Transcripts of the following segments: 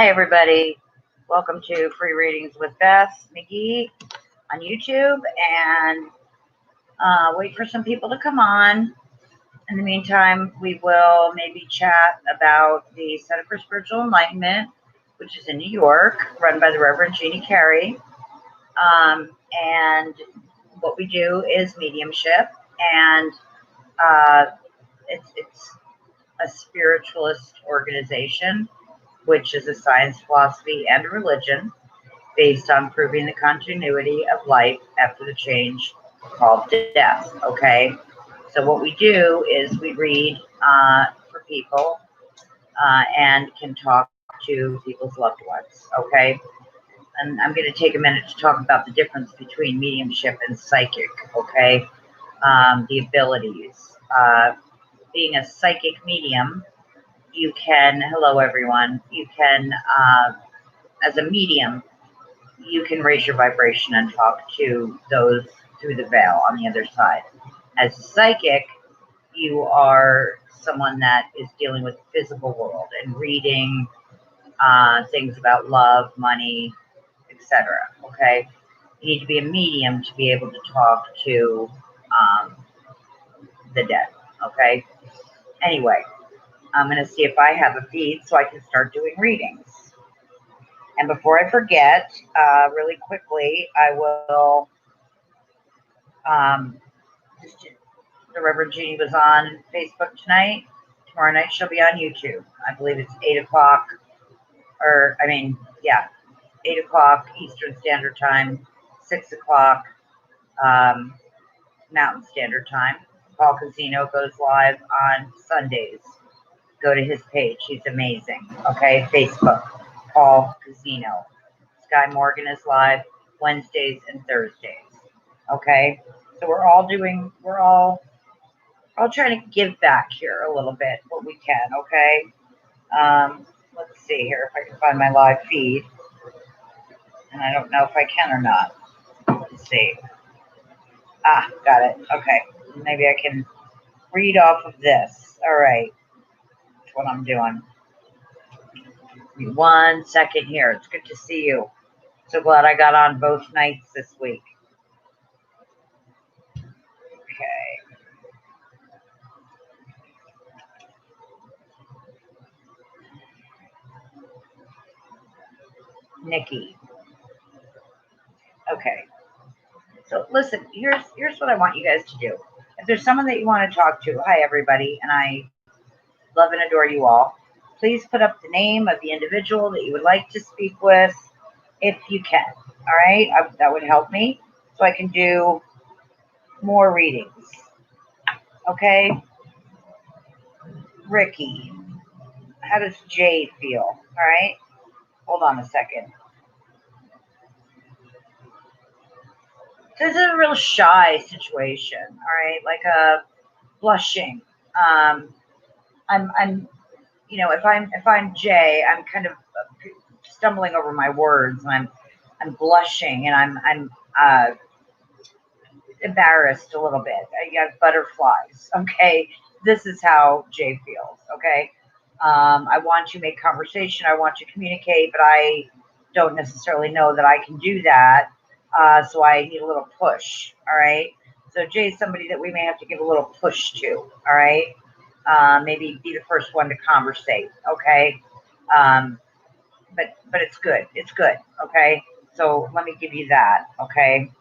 Hi, everybody. Welcome to Free Readings with Beth McGee on YouTube. And wait for some people to come on. In the meantime, we will maybe chat about the Center for Spiritual Enlightenment, which is in New York, run by the Reverend Jeannie Carey. And what we do is mediumship, and it's a spiritualist organization, which is a science, philosophy, and religion based on proving the continuity of life after the change called death. Okay, so what we do is we read for people and can talk to people's loved ones. Okay, and I'm going to take a minute to talk about the difference between mediumship and psychic. Okay, the abilities. Being a psychic medium, you can, hello everyone, you can, as a medium, you can raise your vibration and talk to those through the veil on the other side. As a psychic, you are someone that is dealing with the physical world and reading things about love, money, etc. Okay, you need to be a medium to be able to talk to the dead. Okay, anyway, I'm going to see if I have a feed so I can start doing readings. And before I forget, really quickly, I will, the Reverend Jeannie was on Facebook tonight. Tomorrow night she'll be on YouTube. I believe it's 8 o'clock, 8 o'clock Eastern Standard Time, 6 o'clock Mountain Standard Time. Paul Casino goes live on Sundays. Go to his page. He's amazing. Okay, Facebook, Paul Casino. Sky Morgan is live Wednesdays and Thursdays. Okay, so we're all trying to give back here a little bit what we can. Okay, let's see here if I can find my live feed, and I don't know if I can or not. Let's see. Got it. Okay, maybe I can read off of this. All right, that's what I'm doing. Give me 1 second here. It's good to see you. So glad I got on both nights this week. Okay. Nikki. Okay. So listen, here's what I want you guys to do. If there's someone that you want to talk to, hi everybody, and I love and adore you all. Please put up the name of the individual that you would like to speak with, if you can. All right, that would help me so I can do more readings. Okay, Ricky, how does Jay feel? All right, hold on a second. This is a real shy situation. All right, like a blushing. I'm if I'm Jay, I'm kind of stumbling over my words, and I'm blushing, and I'm embarrassed a little bit. I got butterflies. Okay, this is how Jay feels. Okay, I want to make conversation. I want to communicate, but I don't necessarily know that I can do that. So I need a little push. All right. So Jay's somebody that we may have to give a little push to. All right. Maybe be the first one to conversate. Okay. But it's good. It's good. Okay. So let me give you that. Okay.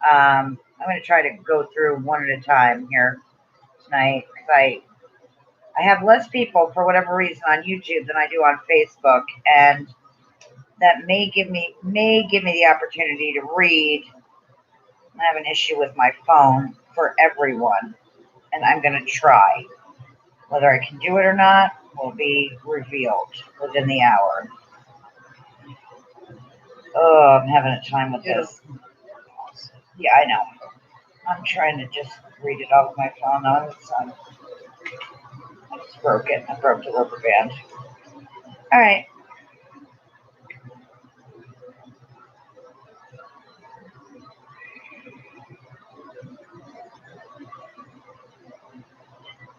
I'm going to try to go through one at a time here tonight, because I have less people for whatever reason on YouTube than I do on Facebook, and that may give me the opportunity to read. I have an issue with my phone for everyone, and I'm going to try. Whether I can do it or not will be revealed within the hour. Oh, I'm having a time with this. Yeah, I know. I'm trying to just read it off my phone. I just broke it. I broke the rubber band. All right.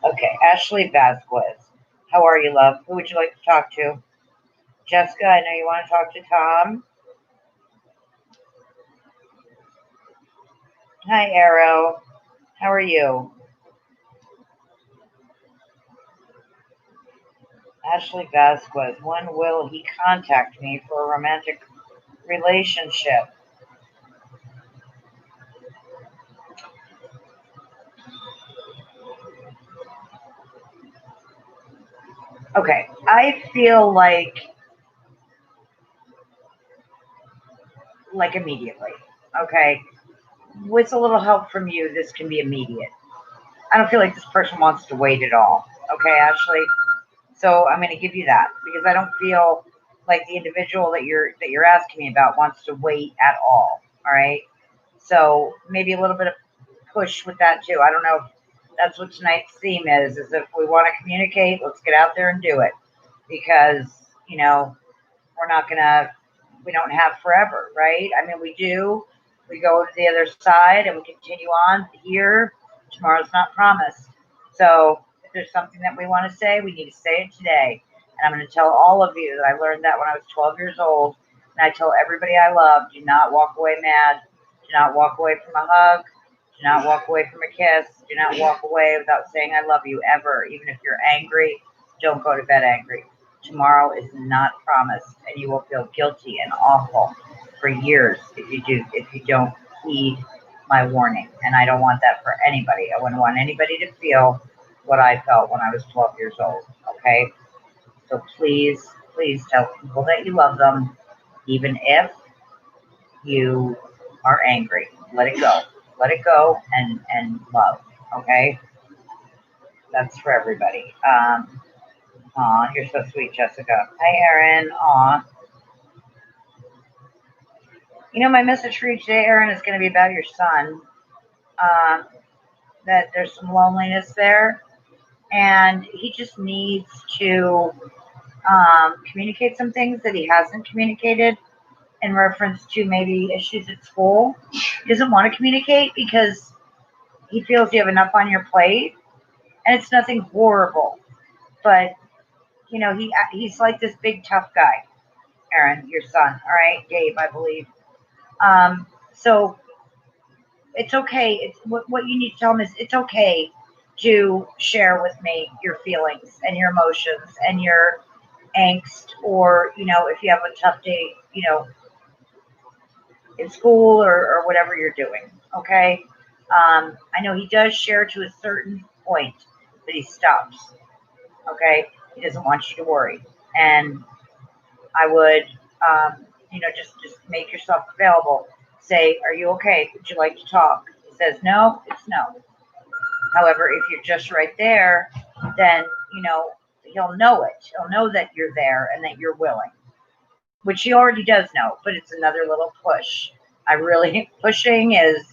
Okay, Ashley Vasquez. How are you, love? Who would you like to talk to? Jessica, I know you want to talk to Tom. Hi, Arrow. How are you? Ashley Vasquez. When will he contact me for a romantic relationship? Okay, I feel like immediately. Okay, with a little help from you, this can be immediate. I don't feel like this person wants to wait at all. Okay, Ashley. So I'm going to give you that because I don't feel like the individual that you're asking me about wants to wait at all. All right. So maybe a little bit of push with that too. I don't know if that's what tonight's theme is if we want to communicate, let's get out there and do it because, you know, we're not going to, we don't have forever, right? I mean, we do. We go to the other side and we continue on here. Tomorrow's not promised. So if there's something that we want to say, we need to say it today. And I'm going to tell all of you that I learned that when I was 12 years old. And I tell everybody I love, do not walk away mad. Do not walk away from a hug. Do not walk away from a kiss. Do not walk away without saying I love you ever. Even if you're angry, don't go to bed angry. Tomorrow is not promised, and you will feel guilty and awful for years if you don't heed my warning. And I don't want that for anybody. I wouldn't want anybody to feel what I felt when I was 12 years old. Okay? So please, please tell people that you love them, even if you are angry. Let it go. Let it go and love. Okay? That's for everybody. Aw, you're so sweet, Jessica. Hi, Erin. Aw. You know, my message for you today, Erin, is going to be about your son. Um, that there's some loneliness there, and he just needs to communicate some things that he hasn't communicated in reference to maybe issues at school. He doesn't want to communicate because he feels you have enough on your plate, and it's nothing horrible. But you know, he's like this big tough guy, Erin, your son. All right, Gabe, I believe. So it's okay. It's what you need to tell him is it's okay to share with me your feelings and your emotions and your angst, or you know, if you have a tough day, you know, in school or whatever you're doing. Okay. I know he does share to a certain point, but he stops. Okay. He doesn't want you to worry, and I would, you know, just make yourself available. Say, are you okay? Would you like to talk? He says no, it's no. However, if you're just right there, then, you know, he'll know it. He'll know that you're there and that you're willing, which he already does know, but it's another little push. I really, push is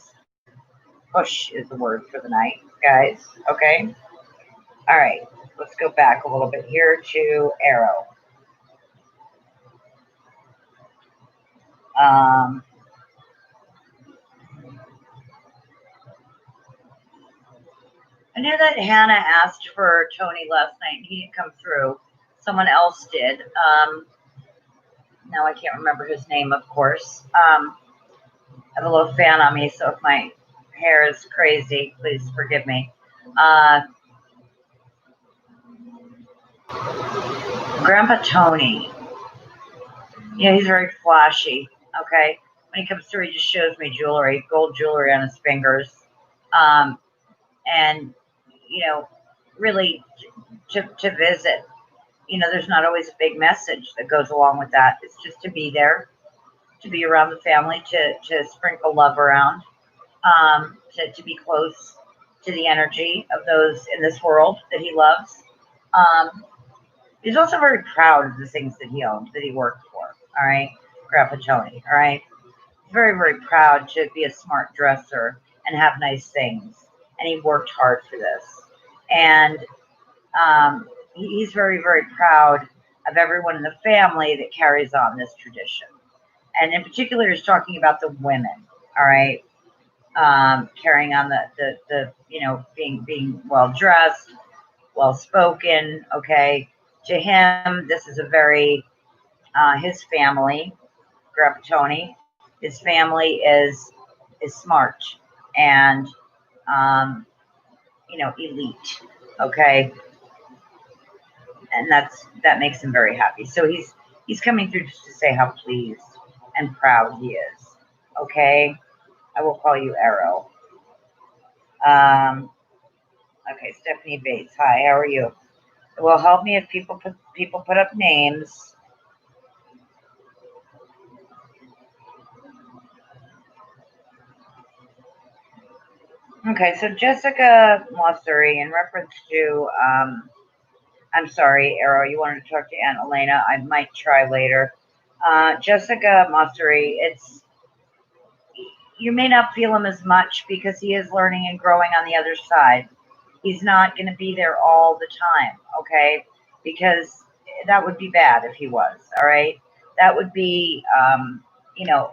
the word for the night, guys. Okay. All right. Let's go back a little bit here to Arrow. Um, I knew that Hannah asked for Tony last night. And he didn't come through. Someone else did. Now I can't remember his name, of course. I have a little fan on me, so if my hair is crazy, please forgive me. Grandpa Tony, you know, he's very flashy. Okay, when he comes through, he just shows me jewelry, gold jewelry on his fingers, um, and you know, really to visit. You know, there's not always a big message that goes along with that. It's just to be there, to be around the family, to sprinkle love around, to be close to the energy of those in this world that he loves. Um, he's also very proud of the things that he owned, that he worked for. All right, Grandpa Tony. All right, he's very, very proud to be a smart dresser and have nice things, and he worked hard for this. And he's very, very proud of everyone in the family that carries on this tradition. And in particular, he's talking about the women. All right, carrying on the you know, being well dressed, well spoken. Okay, to him, this is a very His family, Grandpa Tony, his family is smart and elite. Okay, and that makes him very happy. So he's coming through just to say how pleased and proud he is. Okay, I will call you Arrow. Okay, Stephanie Bates. Hi, how are you? It will help me if people put up names. Okay, so Jessica Mosseri, in reference to, I'm sorry, Arrow, you wanted to talk to Aunt Elena. I might try later. Jessica Mosseri, you may not feel him as much because he is learning and growing on the other side. He's not going to be there all the time, okay? Because that would be bad if he was, all right? That would be, you know,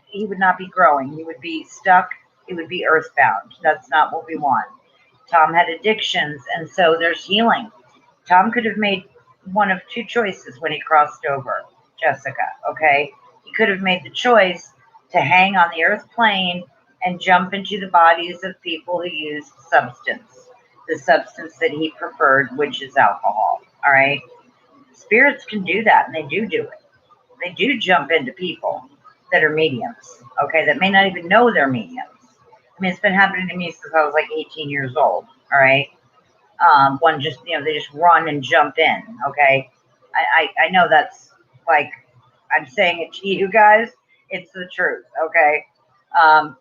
he would not be growing. He would be stuck. He would be earthbound. That's not what we want. Tom had addictions, and so there's healing. Tom could have made one of two choices when he crossed over, Jessica, okay? He could have made the choice to hang on the earth plane and jump into the bodies of people who used substance, the substance that he preferred, which is alcohol, all right? Spirits can do that, and they do it. They do jump into people that are mediums, okay, that may not even know they're mediums. I mean, it's been happening to me since I was like 18 years old, all right? One just, they just run and jump in, okay? I know that's like, I'm saying it to you guys, it's the truth, okay? Um,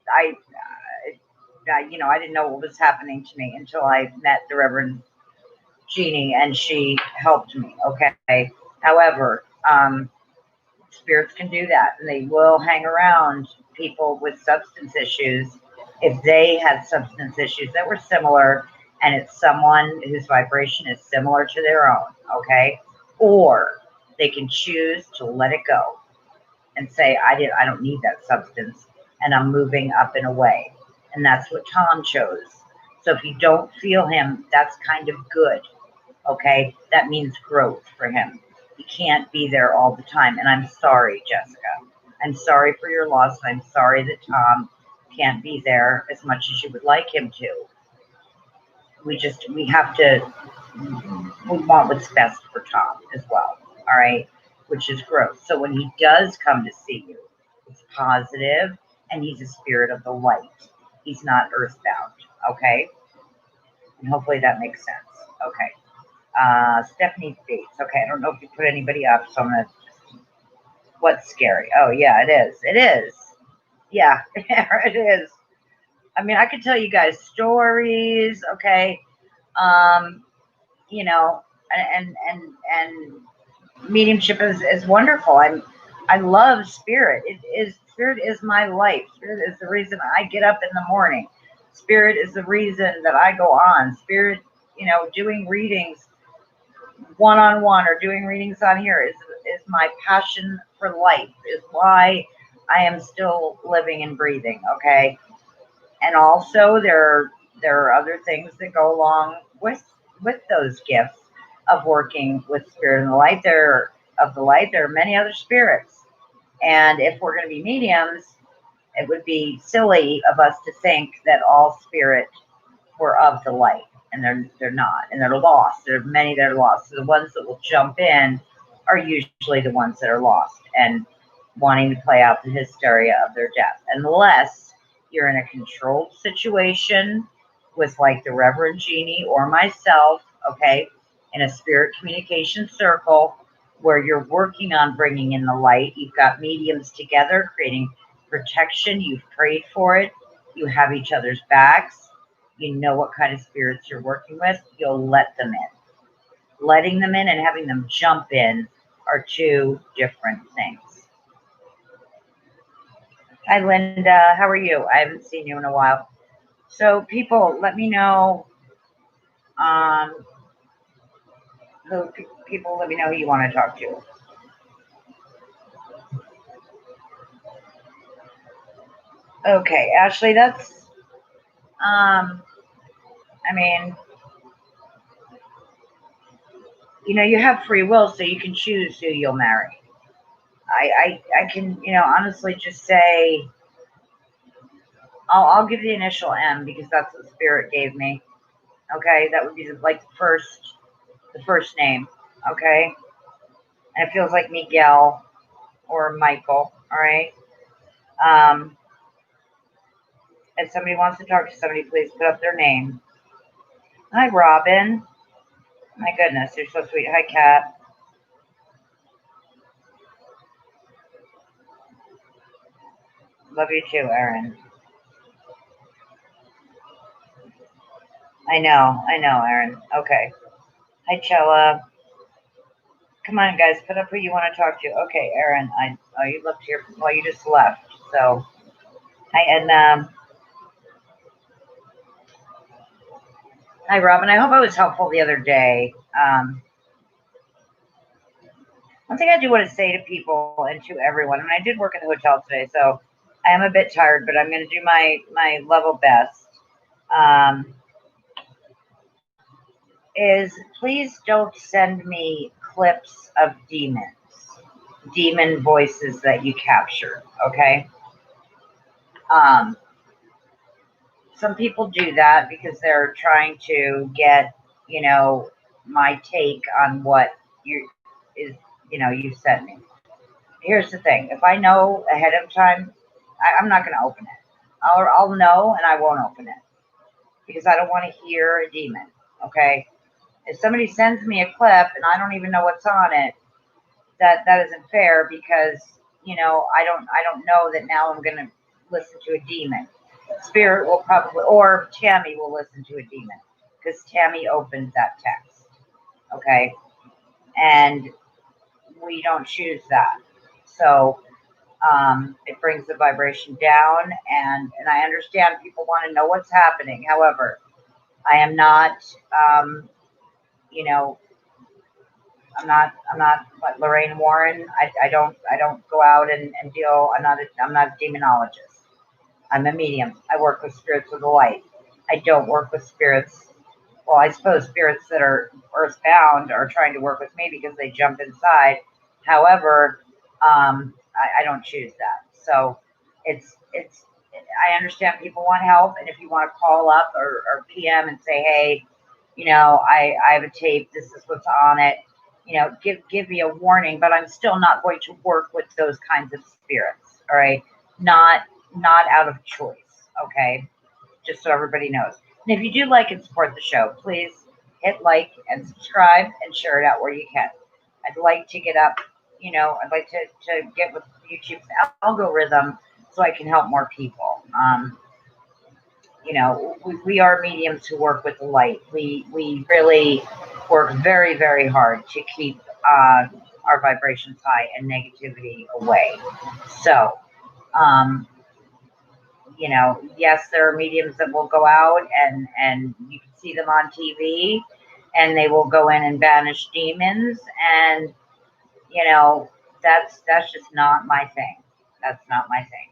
I, I didn't know what was happening to me until I met the Reverend Jeannie and she helped me, okay? However, spirits can do that and they will hang around people with substance issues if they had substance issues that were similar and it's someone whose vibration is similar to their own, okay? Or they can choose to let it go and say, I don't need that substance and I'm moving up and away. And that's what Tom chose. So if you don't feel him, that's kind of good, okay? That means growth for him. He can't be there all the time. And I'm sorry, Jessica. I'm sorry for your loss. I'm sorry that Tom can't be there as much as you would like him to. We have to, we want what's best for Tom as well, all right? Which is growth. So when he does come to see you, it's positive and he's a spirit of the light. He's not earthbound, okay? And hopefully that makes sense. Okay. Stephanie Bates. Okay, I don't know if you put anybody up, so I'm gonna. What's scary? Oh yeah, it is. It is. Yeah, it is. I mean, I could tell you guys stories. Okay, um, you know, and mediumship is wonderful. I love spirit. Spirit is my life. Spirit is the reason I get up in the morning. Spirit is the reason that I go on. Spirit, doing readings one-on-one or doing readings on here is my passion for life, is why I am still living and breathing, okay? And also there are other things that go along with those gifts of working with spirit and the light. There are many other spirits. And if we're going to be mediums, it would be silly of us to think that all spirit were of the light, and they're not, and they're lost. There are many that are lost. So the ones that will jump in are usually the ones that are lost and wanting to play out the hysteria of their death, unless you're in a controlled situation with like the Reverend Jeannie or myself, okay, in a spirit communication circle where you're working on bringing in the light. You've got mediums together creating protection. You've prayed for it. You have each other's backs. You know what kind of spirits you're working with. You'll let them in. Letting them in and having them jump in are two different things. Hi, Linda. How are you? I haven't seen you in a while. So, people, let me know. People, let me know who you want to talk to. Okay, Ashley, that's. I mean, You know, you have free will, so you can choose who you'll marry. I can, you know, honestly just say, I'll give the initial M because that's what Spirit gave me. Okay, that would be like the first name. Okay, and it feels like Miguel or Michael. All right. Um, if somebody wants to talk to somebody, please put up their name. Hi, Robin. My goodness, you're so sweet. Hi, Kat. Love you too, Erin. I know, Erin. Okay. Hi, Chella. Come on, guys, put up who you want to talk to. Okay, Erin. Oh, you left here. Well, you just left. So, hi, and hi, Robin. I hope I was helpful the other day. One thing I do want to say to people and to everyone, I mean, I did work at the hotel today, so I am a bit tired, but I'm going to do my level best. Is please don't send me clips of demon voices that you captured. Okay. Um, some people do that because they're trying to get, you know, my take on what you is, you know, you sent me. Here's the thing: if I know ahead of time, I'm not going to open it. I'll know, and I won't open it because I don't want to hear a demon. Okay. If somebody sends me a clip and I don't even know what's on it, that isn't fair because, you know, I don't know that now I'm going to listen to a demon. Spirit will probably, or Tammy will listen to a demon because Tammy opened that text. Okay. And we don't choose that. So it brings the vibration down, and I understand people want to know what's happening. However, I am not, you know, I'm not like Lorraine Warren. I don't go out and deal. I'm not a demonologist. I'm a medium. I work with spirits of the light. I don't work with spirits. Well, I suppose spirits that are earthbound are trying to work with me because they jump inside. However, I don't choose that. So it's. I understand people want help, and if you want to call up or PM and say, hey, you know, I have a tape. This is what's on it. You know, give me a warning, but I'm still not going to work with those kinds of spirits. All right, not out of choice. Okay, just so everybody knows. And if you do like and support the show, please hit like and subscribe and share it out where you can. I'd like to get up, you know, I'd like to get with YouTube's algorithm so I can help more people. You know, we are mediums who work with the light. We really work very, very hard to keep our vibrations high and negativity away. So, um, you know, yes, there are mediums that will go out and you can see them on TV, and they will go in and banish demons, and you know, that's just not my thing. That's not my thing.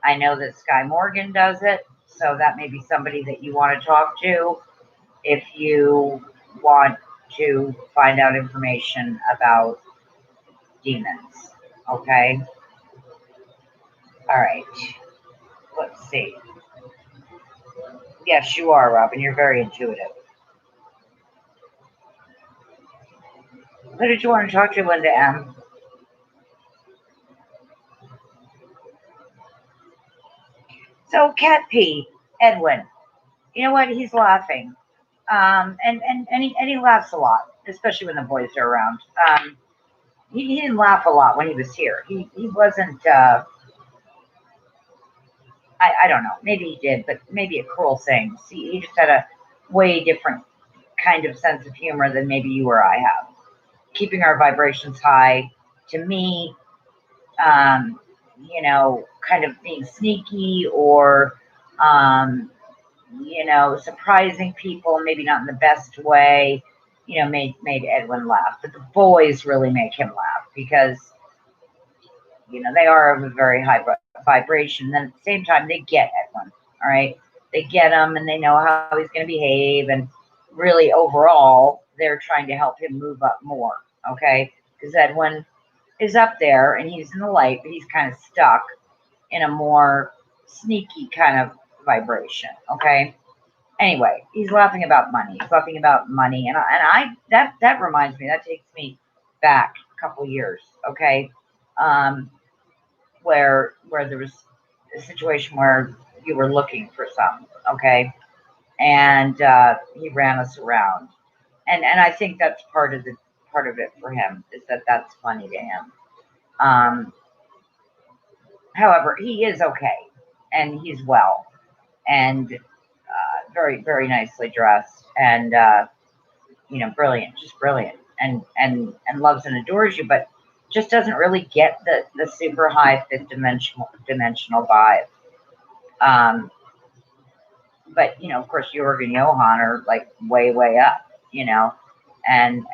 I know that Sky Morgan does it, so that may be somebody that you want to talk to if you want to find out information about demons. Okay? All right. Let's see. Yes, you are, Robin. You're very intuitive. Who did you want to talk to, Linda M? So, Cat P, Edwin, you know what? He's laughing. And he laughs a lot, especially when the boys are around. He didn't laugh a lot when he was here. He wasn't, I don't know, maybe he did, but maybe a cruel thing. See, he just had a way different kind of sense of humor than maybe you or I have. Keeping our vibrations high, to me, you know, kind of being sneaky or, you know, surprising people, maybe not in the best way, you know, made Edwin laugh. But the boys really make him laugh because, you know, they are of a very high vibration. Then at the same time, they get Edwin, all right? They get him and they know how he's going to behave. And really, overall, they're trying to help him move up more, okay? Because Edwin is up there and he's in the light, but he's kind of stuck in a more sneaky kind of vibration, okay? Anyway, he's laughing about money. He's laughing about money, and that reminds me. That takes me back a couple years, okay? Um, where there was a situation where you were looking for something, okay? And he ran us around, and I think that's part of it for him is that that's funny to him. Um, However, he is okay, and he's well, and very very nicely dressed, and brilliant, just brilliant, and loves and adores you, but just doesn't really get the super high fifth dimensional vibe. Um, but of course, Jorg and Johann are like way up, and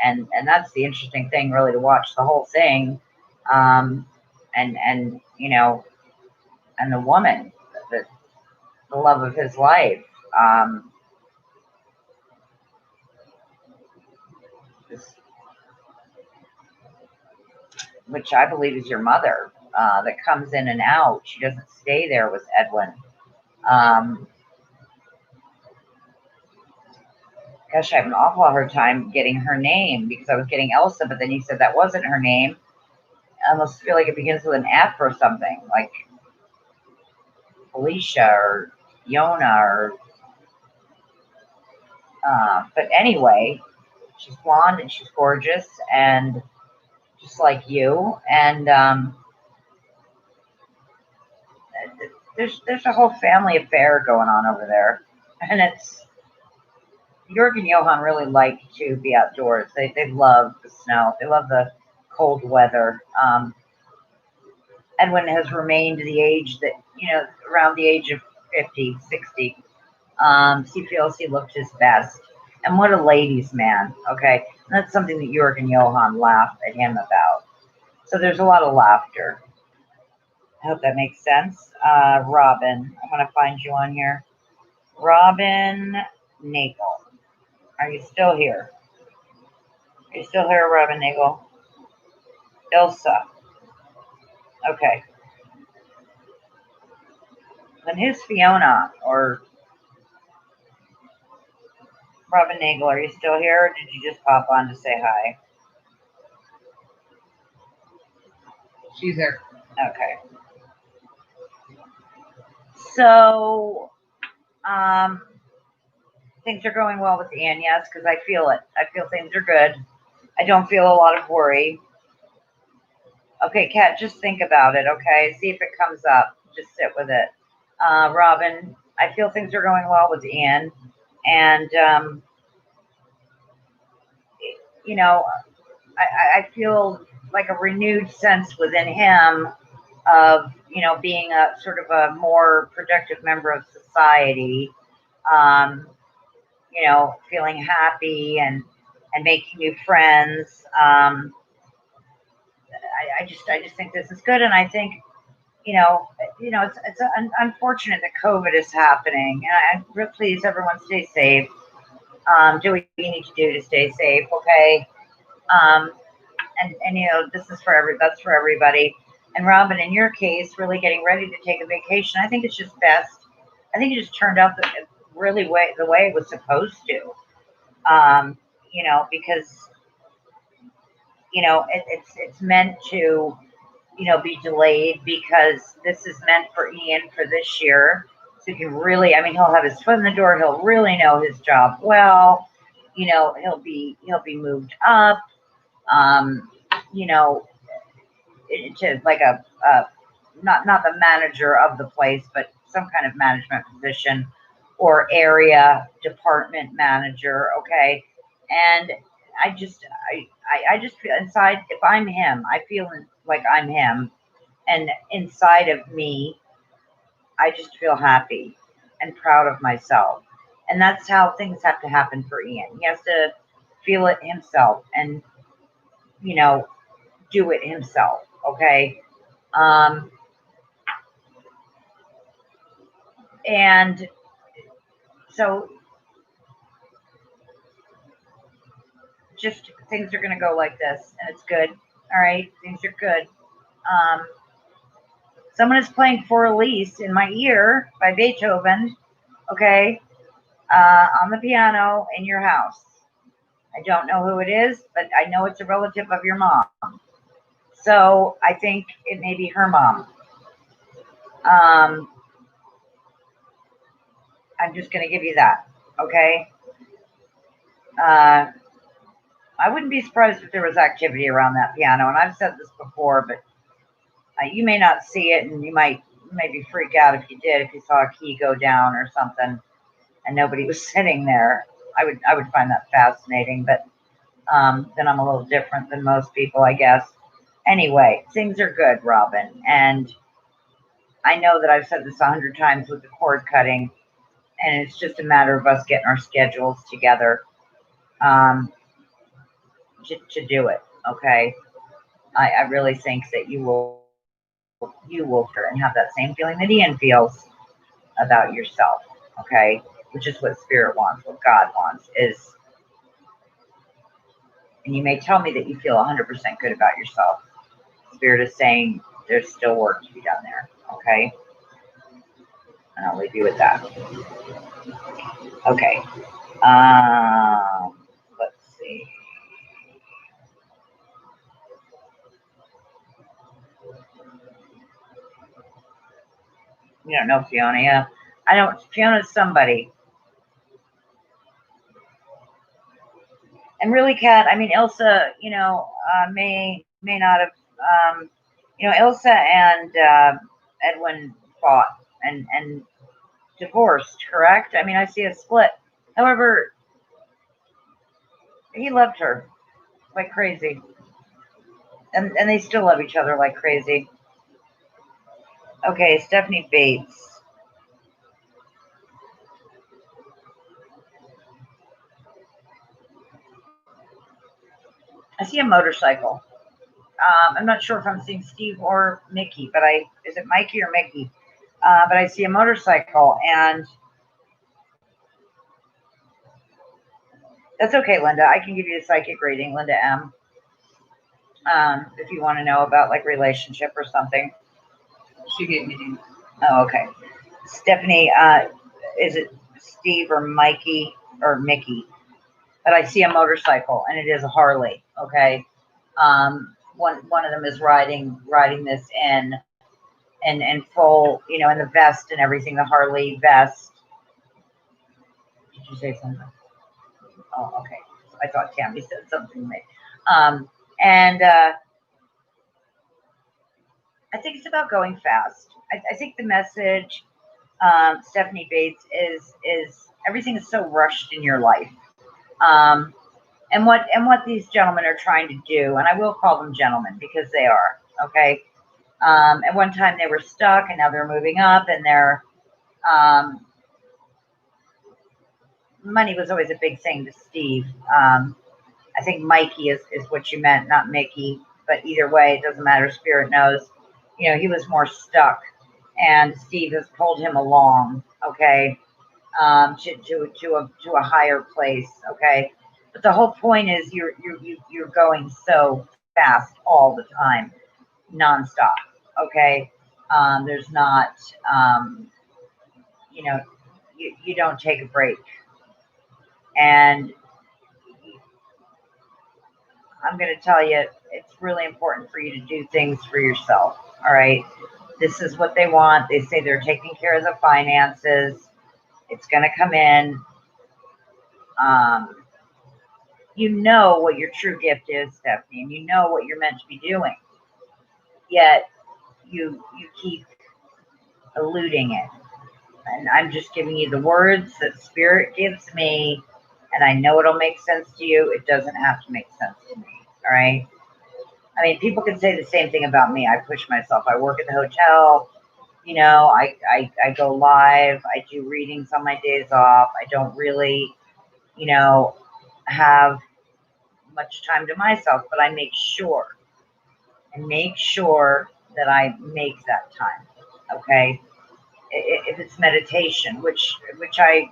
that's the interesting thing, really, to watch the whole thing, um, and and the woman, the, the love of his life, um, this, which I believe is your mother, that comes in and out. She doesn't stay there with Edwin. Um, Gosh, I have an awful hard time getting her name because I was getting Elsa, but then you said that wasn't her name. I almost feel like it begins with an F or something, like Felicia or Yona or. But anyway, she's blonde and she's gorgeous and just like you. And there's a whole family affair going on over there, and it's Jörg and Johann really like to be outdoors. They love the snow. They love the cold weather. Edwin has remained the age that, around the age of 50, 60. He feels he looked his best. And what a ladies' man, okay? And that's something that Jörg and Johann laugh at him about. So there's a lot of laughter. I hope that makes sense. Robin, I'm going to find you on here. Robin Nagel. Are you still here? Are you still here, Robin Nagel? Ilsa. Okay. Then who's Fiona or Robin Nagel? Are you still here, or did you just pop on to say hi? She's there. Okay. So, things are going well with Anne, yes, because I feel it. I feel things are good. I don't feel a lot of worry. Okay, Kat, just think about it, okay? See if it comes up. Just sit with it. Robin, I feel things are going well with Anne. And, I feel like a renewed sense within him of, being a sort of a more productive member of society, um, feeling happy and making new friends. I just think this is good, and I think it's unfortunate that COVID is happening, and I'm really pleased everyone stay safe. Do what you need to do to stay safe, okay? Um, and this is that's for everybody. And Robin, in your case, really getting ready to take a vacation, I think it's just best. I think it just turned out really the way it was supposed to. Because it's meant to be delayed because this is meant for Ian for this year. So he can really, I mean, he'll have his foot in the door. He'll really know his job well. He'll be moved up. Um, you know, to like a not the manager of the place, but some kind of management position or area department manager. Okay, and I just feel inside, if I'm him, I feel like I'm him, and inside of me, I just feel happy and proud of myself, and that's how things have to happen for Ian. He has to feel it himself, and you know do it himself. Okay. Um, and so just things are going to go like this, and it's good. All right, things are good. Someone is playing For Elise in my ear by Beethoven, okay, on the piano in your house. I don't know who it is, but I know it's a relative of your mom. So I think it may be her mom. I'm just going to give you that, okay? I wouldn't be surprised if there was activity around that piano, and I've said this before, but you may not see it, and you might maybe freak out if you did, if you saw a key go down or something, and nobody was sitting there. I would find that fascinating, but then I'm a little different than most people, I guess. Anyway, things are good, Robin, and I know that I've said this 100 times with the cord cutting, and it's just a matter of us getting our schedules together to do it. Okay, I really think that you will and have that same feeling that Ian feels about yourself. Okay, which is what Spirit wants, what God wants is. And you may tell me that you feel 100% good about yourself. Spirit is saying there's still work to be done there. Okay, and I'll leave you with that. Okay. Let's see. You don't know Fiona, yeah. I don't. Fiona's somebody. And really, Kat, I mean, Ilsa, may not have, Ilsa and Edwin fought and divorced, correct? I mean, I see a split. However, he loved her like crazy. And they still love each other like crazy. Okay, Stephanie Bates. I see a motorcycle. I'm not sure if I'm seeing Steve or Mickey, but is it Mikey or Mickey? But I see a motorcycle, and that's okay, Linda. I can give you a psychic reading, Linda M. If you want to know about like relationship or something. She gave me. Oh, okay. Stephanie, is it Steve or Mikey or Mickey? But I see a motorcycle, and it is a Harley. Okay. One of them is riding this in full, in the vest and everything, the Harley vest. Did you say something? Oh, okay. I thought Tammy said something. And I think it's about going fast. I think the message, Stephanie Bates, is everything is so rushed in your life. And what these gentlemen are trying to do, and I will call them gentlemen because they are, okay? At one time they were stuck, and now they're moving up, and they're money was always a big thing to Steve. I think Mikey is what you meant, not Mickey, but either way, it doesn't matter. Spirit knows. He was more stuck, and Steve has pulled him along, okay, to a higher place, okay. But the whole point is you're going so fast all the time, nonstop, okay. There's not, you don't take a break, and I'm going to tell you, it's really important for you to do things for yourself. All right. This is what they want. They say they're taking care of the finances. It's going to come in. You know what your true gift is, Stephanie, and you know what you're meant to be doing. Yet you keep eluding it. And I'm just giving you the words that Spirit gives me, and I know it'll make sense to you. It doesn't have to make sense to me. All right. I mean, people can say the same thing about me. I push myself. I work at the hotel. I go live. I do readings on my days off. I don't really, have much time to myself, but I make sure that I make that time. Okay. If it's meditation, which I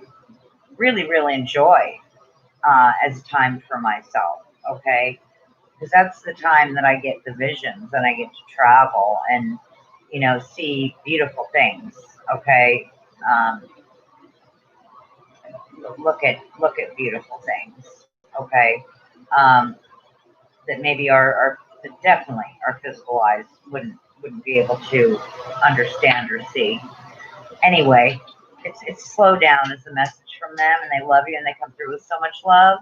really, really enjoy as time for myself. okay? Because that's the time that I get the visions and I get to travel and, see beautiful things, okay? Um, look at beautiful things, okay? Um, that maybe that definitely our physical eyes wouldn't be able to understand or see. Anyway, it's slow down is the message from them, and they love you, and they come through with so much love.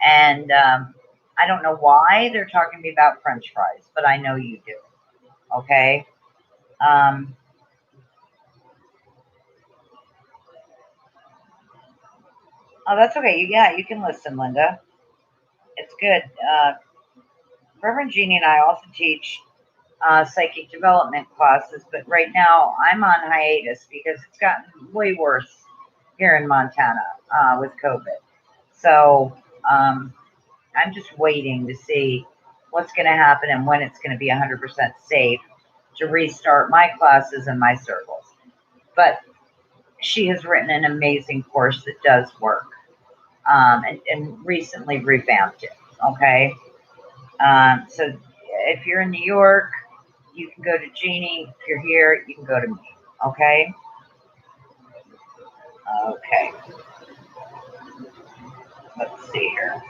And I don't know why they're talking to me about French fries, but I know you do. Okay. Um, oh, that's okay. Yeah, you can listen, Linda. It's good. Reverend Jeannie and I also teach psychic development classes, but right now I'm on hiatus because it's gotten way worse here in Montana with COVID. So I'm just waiting to see what's going to happen and when it's going to be 100% safe to restart my classes and my circles. But she has written an amazing course that does work, and recently revamped it. Okay. So if you're in New York, you can go to Jeannie. If you're here, you can go to me. Okay. Okay. Let's see here.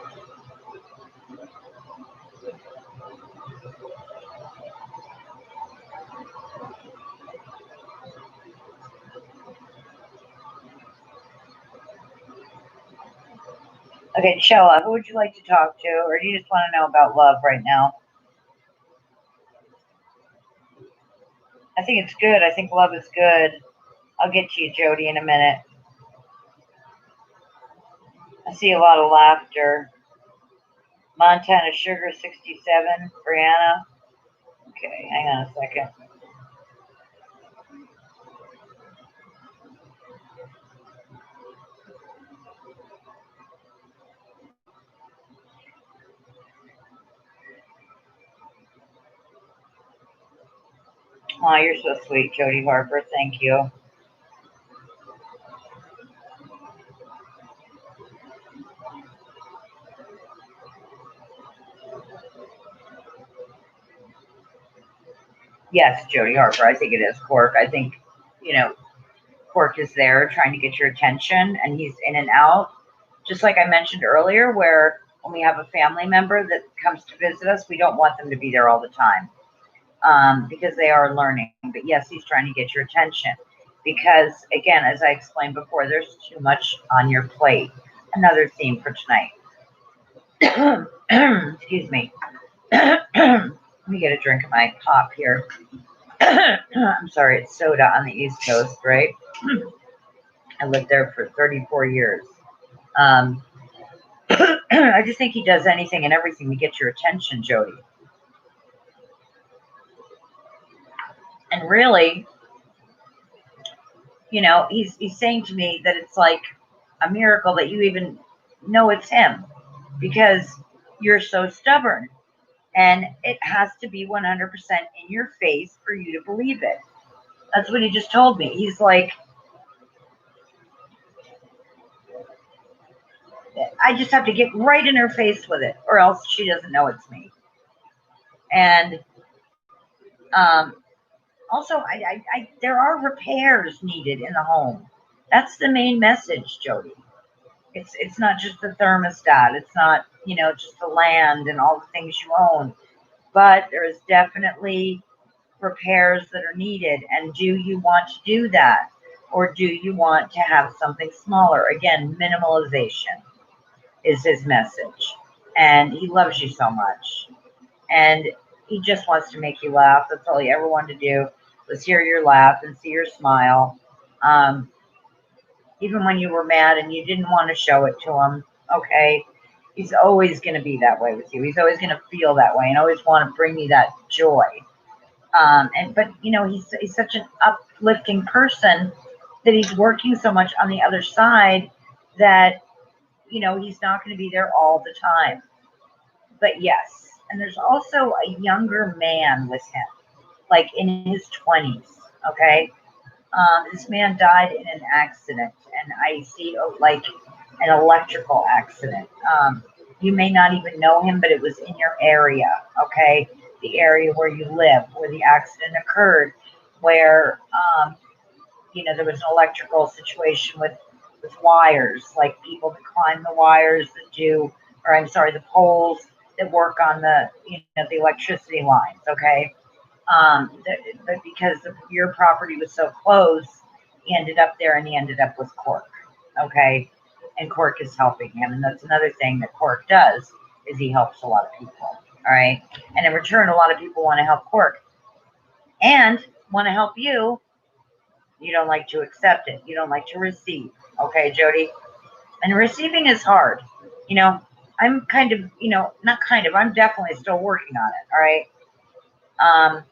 Okay, Chella, who would you like to talk to, or do you just want to know about love right now? I think it's good. I think love is good. I'll get to you, Jody, in a minute. I see a lot of laughter. Montana Sugar 67, Brianna. Okay, hang on a second. Oh, you're so sweet, Jody Harper. Thank you. Yes, Jody Harper. I think it is Cork. I think, Cork is there trying to get your attention, and he's in and out. Just like I mentioned earlier, where when we have a family member that comes to visit us, we don't want them to be there all the time, because they are learning. But yes, he's trying to get your attention because, again, as I explained before, there's too much on your plate. Another theme for tonight. Excuse me. Let me get a drink of my pop here. I'm sorry, it's soda on the East Coast, right? I lived there for 34 years. Um, I just think he does anything and everything to get your attention, Jody. And really, he's saying to me that it's like a miracle that you even know it's him because you're so stubborn. And it has to be 100% in your face for you to believe it. That's what he just told me. He's like, I just have to get right in her face with it, or else she doesn't know it's me. And also, there are repairs needed in the home. That's the main message, Jody. It's not just the thermostat. It's not just the land and all the things you own, but there is definitely repairs that are needed. And do you want to do that, or do you want to have something smaller? Again, minimalization is his message. And he loves you so much. And he just wants to make you laugh. That's all he ever wanted to do was hear your laugh and see your smile. Even when you were mad and you didn't want to show it to him, okay? He's always going to be that way with you. He's always going to feel that way and always want to bring you that joy. But he's such an uplifting person that he's working so much on the other side that he's not going to be there all the time. But yes, and there's also a younger man with him, like in his 20s. Okay, this man died in an accident, and I see like an electrical accident. You may not even know him, but it was in your area, okay? The area where you live, where the accident occurred, where, there was an electrical situation with wires, like people that climb the wires that do, or I'm sorry, the poles that work on the electricity lines, okay? But because your property was so close, he ended up there and he ended up with Cork, okay? And Cork is helping him, and that's another thing that Cork does is he helps a lot of people, all right? And in return, a lot of people want to help Cork and want to help you. You don't like to accept it. You don't like to receive, okay, Jody? And receiving is hard. I'm kind of, not kind of, I'm definitely still working on it, all right?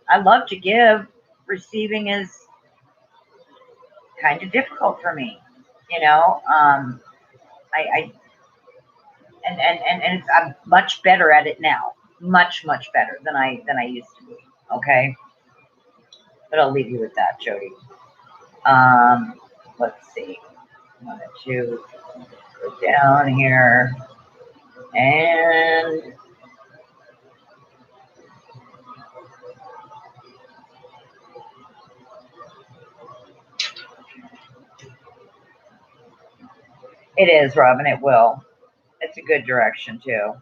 I love to give. Receiving is kind of difficult for me, I and I'm much better at it now, much better than I used to be. Okay, but I'll leave you with that, Jody. Let's see, I wanted to go down here and it is, Robin. It will. It's a good direction too.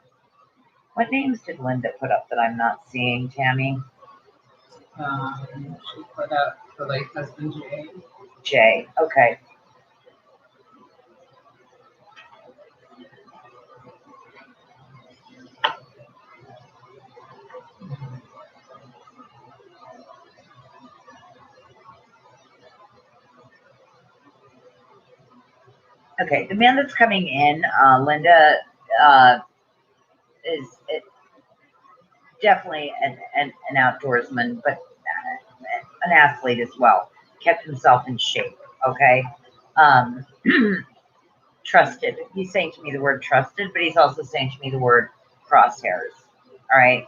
What names did Linda put up that I'm not seeing, Tammy? She put up her late husband Jay. Jay. Okay. Okay, the man that's coming in, Linda, is definitely an outdoorsman, but an athlete as well. Kept himself in shape. Okay, um, trusted. He's saying to me the word trusted, but he's also saying to me the word crosshairs. All right,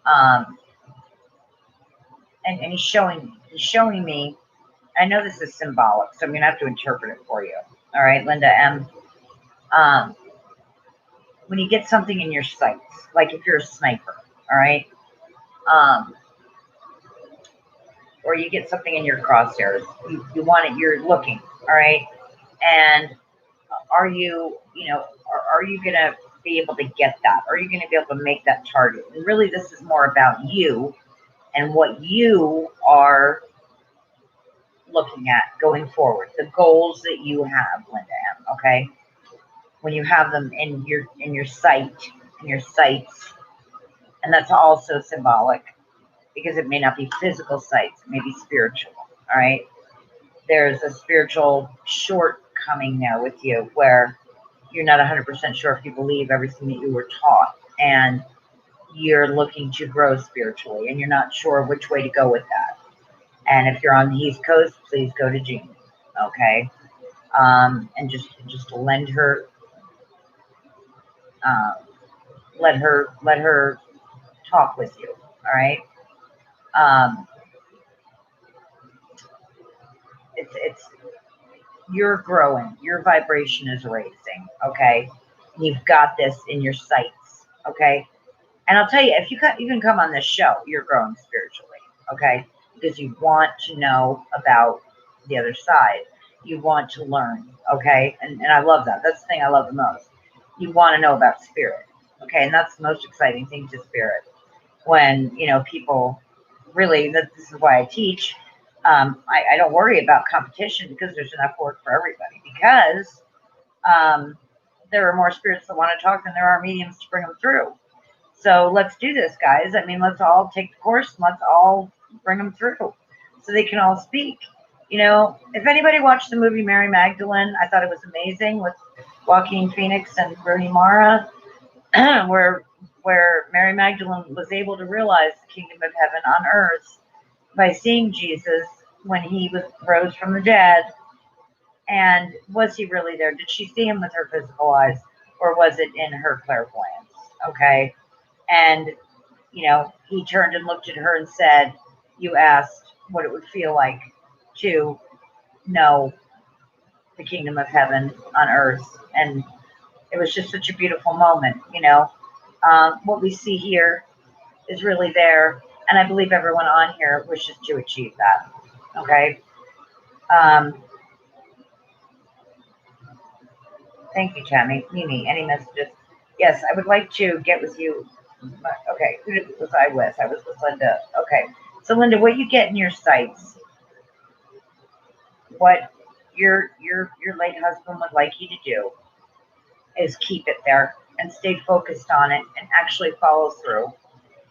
um, and he's showing me. I know this is symbolic, so I'm gonna have to interpret it for you. All right, Linda M. Um, when you get something in your sights, like if you're a sniper, all right, um, or you get something in your crosshairs, you want it, you're looking, all right, and are you, are you gonna be able to get that? Are you gonna be able to make that target? And really, this is more about you and what you are looking at going forward, the goals that you have, Linda M. Okay, when you have them in your sights, and that's also symbolic because it may not be physical sights, it may be spiritual. All right, there's a spiritual shortcoming there with you where you're not 100% sure if you believe everything that you were taught, and you're looking to grow spiritually, and you're not sure which way to go with that. And if you're on the East Coast, please go to Jean, okay? And just lend her, uh, let her talk with you. All right. Um, it's you're growing. Your vibration is raising. Okay. You've got this in your sights. Okay. And I'll tell you, if you can come on this show, you're growing spiritually. Okay, because you want to know about the other side. You want to learn. Okay, and I love that. That's the thing I love the most. You want to know about spirit. Okay, and that's the most exciting thing to spirit. When people really, this is why I teach. I don't worry about competition because there's enough work for everybody. Because there are more spirits that want to talk than there are mediums to bring them through. So let's do this, guys. I mean, let's all take the course and let's all bring them through so they can all speak. If anybody watched the movie Mary Magdalene, I thought it was amazing with Joaquin Phoenix and Rooney Mara, where Mary Magdalene was able to realize the kingdom of heaven on earth by seeing Jesus when he rose from the dead. And was he really there? Did she see him with her physical eyes, or was it in her clairvoyance? Okay. And, he turned and looked at her and said, you asked what it would feel like to know the kingdom of heaven on earth. And It was just such a beautiful moment, What we see here is really there, and I believe everyone on here wishes to achieve that. Okay. Thank you, Tammy. Mimi, any messages? Yes, I would like to get with you. Okay, who was I with? I was with Linda. Okay, so Linda, what you get in your sights, what your late husband would like you to do is keep it there and stay focused on it and actually follow through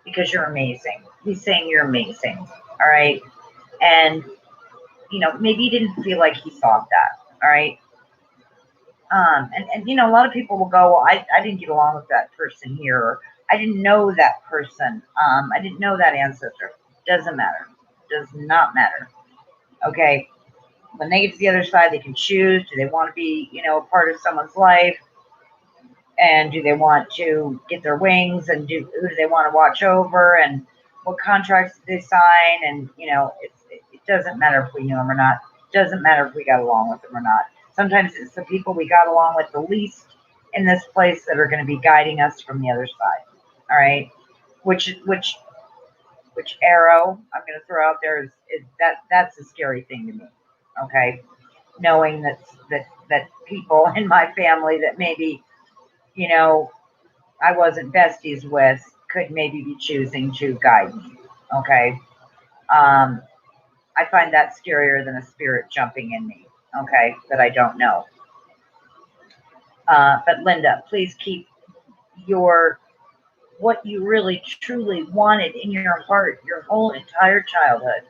because you're amazing. He's saying you're amazing. All right. And, maybe you didn't feel like he thought that. All right. And a lot of people will go, well, I didn't get along with that person here. Or, I didn't know that person. I didn't know that ancestor. Doesn't matter. Does not matter. Okay. When they get to the other side, they can choose. Do they want to be, a part of someone's life? And do they want to get their wings? And who do they want to watch over? And what contracts do they sign? And, it doesn't matter if we knew them or not. It doesn't matter if we got along with them or not. Sometimes it's the people we got along with the least in this place that are going to be guiding us from the other side. All right. Which arrow I'm going to throw out there is that's a scary thing to me. Okay. Knowing that people in my family that maybe, I wasn't besties with could maybe be choosing to guide me. Okay. I find that scarier than a spirit jumping in me. Okay. That I don't know. But Linda, please keep what you really truly wanted in your heart your whole entire childhood